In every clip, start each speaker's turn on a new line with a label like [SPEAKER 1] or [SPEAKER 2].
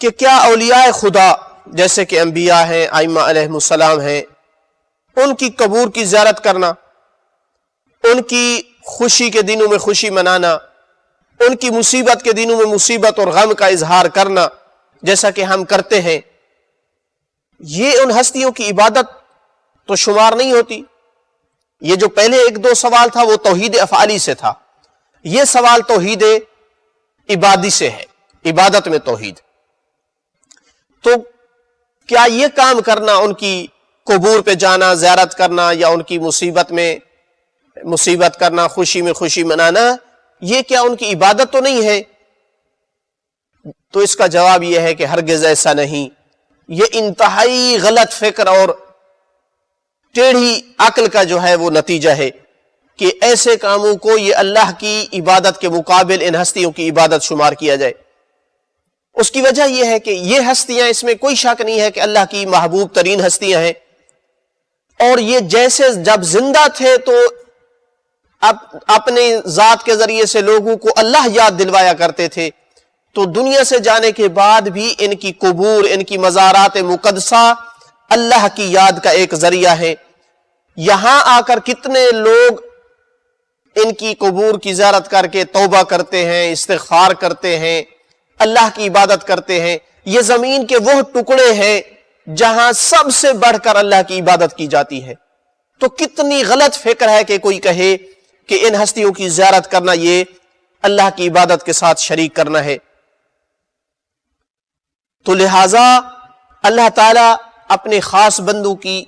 [SPEAKER 1] کہ کیا اولیاء خدا جیسے کہ انبیاء ہیں، ائمہ علیہم السلام ہیں، ان کی قبور کی زیارت کرنا، ان کی خوشی کے دنوں میں خوشی منانا، ان کی مصیبت کے دنوں میں مصیبت اور غم کا اظہار کرنا جیسا کہ ہم کرتے ہیں، یہ ان ہستیوں کی عبادت تو شمار نہیں ہوتی؟ یہ جو پہلے ایک دو سوال تھا وہ توحید افعالی سے تھا، یہ سوال توحید عبادی سے ہے، عبادت میں توحید۔ تو کیا یہ کام کرنا، ان کی قبور پہ جانا، زیارت کرنا، یا ان کی مصیبت میں مصیبت کرنا، خوشی میں خوشی منانا، یہ کیا ان کی عبادت تو نہیں ہے؟ تو اس کا جواب یہ ہے کہ ہرگز ایسا نہیں، یہ انتہائی غلط فکر اور ٹیڑھی عقل کا جو ہے وہ نتیجہ ہے کہ ایسے کاموں کو یہ اللہ کی عبادت کے مقابل ان ہستیوں کی عبادت شمار کیا جائے۔ اس کی وجہ یہ ہے کہ یہ ہستیاں، اس میں کوئی شک نہیں ہے کہ اللہ کی محبوب ترین ہستیاں ہیں، اور یہ جیسے جب زندہ تھے تو اپنے ذات کے ذریعے سے لوگوں کو اللہ یاد دلوایا کرتے تھے، تو دنیا سے جانے کے بعد بھی ان کی قبور، ان کی مزارات مقدسہ اللہ کی یاد کا ایک ذریعہ ہے۔ یہاں آ کر کتنے لوگ ان کی قبور کی زیارت کر کے توبہ کرتے ہیں، استغفار کرتے ہیں، اللہ کی عبادت کرتے ہیں۔ یہ زمین کے وہ ٹکڑے ہیں جہاں سب سے بڑھ کر اللہ کی عبادت کی جاتی ہے، تو کتنی غلط فکر ہے کہ کوئی کہے کہ ان ہستیوں کی زیارت کرنا یہ اللہ کی عبادت کے ساتھ شریک کرنا ہے۔ تو لہٰذا اللہ تعالیٰ اپنے خاص بندوں کی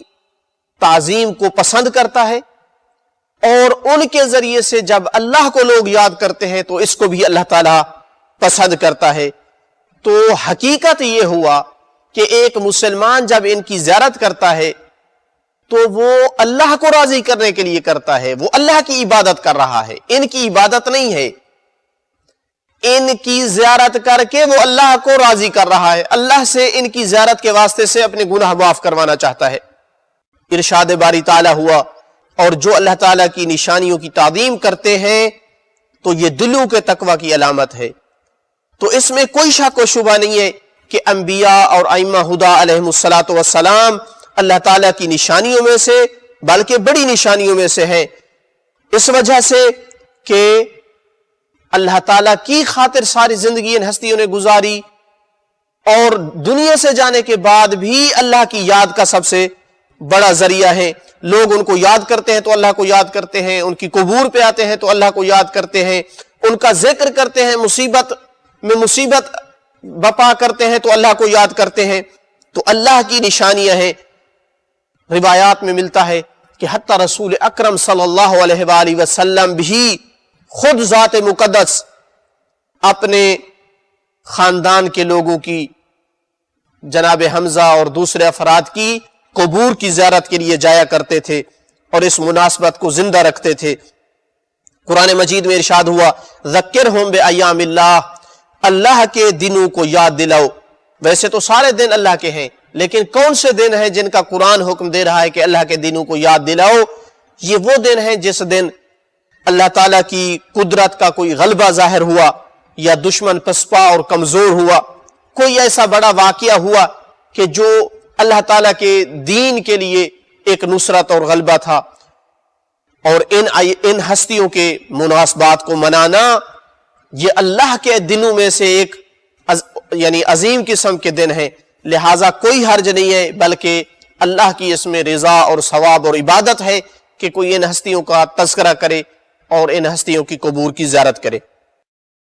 [SPEAKER 1] تعظیم کو پسند کرتا ہے، اور ان کے ذریعے سے جب اللہ کو لوگ یاد کرتے ہیں تو اس کو بھی اللہ تعالیٰ پسند کرتا ہے۔ تو حقیقت یہ ہوا کہ ایک مسلمان جب ان کی زیارت کرتا ہے تو وہ اللہ کو راضی کرنے کے لیے کرتا ہے، وہ اللہ کی عبادت کر رہا ہے، ان کی عبادت نہیں ہے۔ ان کی زیارت کر کے وہ اللہ کو راضی کر رہا ہے، اللہ سے ان کی زیارت کے واسطے سے اپنے گناہ معاف کروانا چاہتا ہے۔ ارشاد باری تعالیٰ ہوا، اور جو اللہ تعالیٰ کی نشانیوں کی تعظیم کرتے ہیں تو یہ دلوں کے تقوی کی علامت ہے۔ تو اس میں کوئی شک و شبہ نہیں ہے کہ انبیاء اور ائمہ ہدی علیہم السلام اللہ تعالیٰ کی نشانیوں میں سے، بلکہ بڑی نشانیوں میں سے ہیں، اس وجہ سے کہ اللہ تعالیٰ کی خاطر ساری زندگی ان ہستیوں نے گزاری، اور دنیا سے جانے کے بعد بھی اللہ کی یاد کا سب سے بڑا ذریعہ ہے۔ لوگ ان کو یاد کرتے ہیں تو اللہ کو یاد کرتے ہیں، ان کی قبور پہ آتے ہیں تو اللہ کو یاد کرتے ہیں، ان کا ذکر کرتے ہیں، مصیبت میں مصیبت بپا کرتے ہیں تو اللہ کو یاد کرتے ہیں۔ تو اللہ کی نشانیاں ہیں۔ روایات میں ملتا ہے کہ حتی رسول اکرم صلی اللہ علیہ وآلہ وسلم بھی خود ذات مقدس اپنے خاندان کے لوگوں کی، جناب حمزہ اور دوسرے افراد کی قبور کی زیارت کے لیے جایا کرتے تھے اور اس مناسبت کو زندہ رکھتے تھے۔ قرآن مجید میں ارشاد ہوا، ذکرہم بایام اللہ، اللہ کے دنوں کو یاد دلاؤ۔ ویسے تو سارے دن اللہ کے ہیں، لیکن کون سے دن ہیں جن کا قرآن حکم دے رہا ہے کہ اللہ کے دنوں کو یاد دلاؤ؟ یہ وہ دن ہیں جس دن اللہ تعالیٰ کی قدرت کا کوئی غلبہ ظاہر ہوا، یا دشمن پسپا اور کمزور ہوا، کوئی ایسا بڑا واقعہ ہوا کہ جو اللہ تعالیٰ کے دین کے لیے ایک نصرت اور غلبہ تھا۔ اور ان ہستیوں کے مناسبات کو منانا یہ اللہ کے دنوں میں سے ایک یعنی عظیم قسم کے دن ہیں، لہٰذا کوئی حرج نہیں ہے، بلکہ اللہ کی اس میں رضا اور ثواب اور عبادت ہے کہ کوئی ان ہستیوں کا تذکرہ کرے اور ان ہستیوں کی قبور کی زیارت کرے۔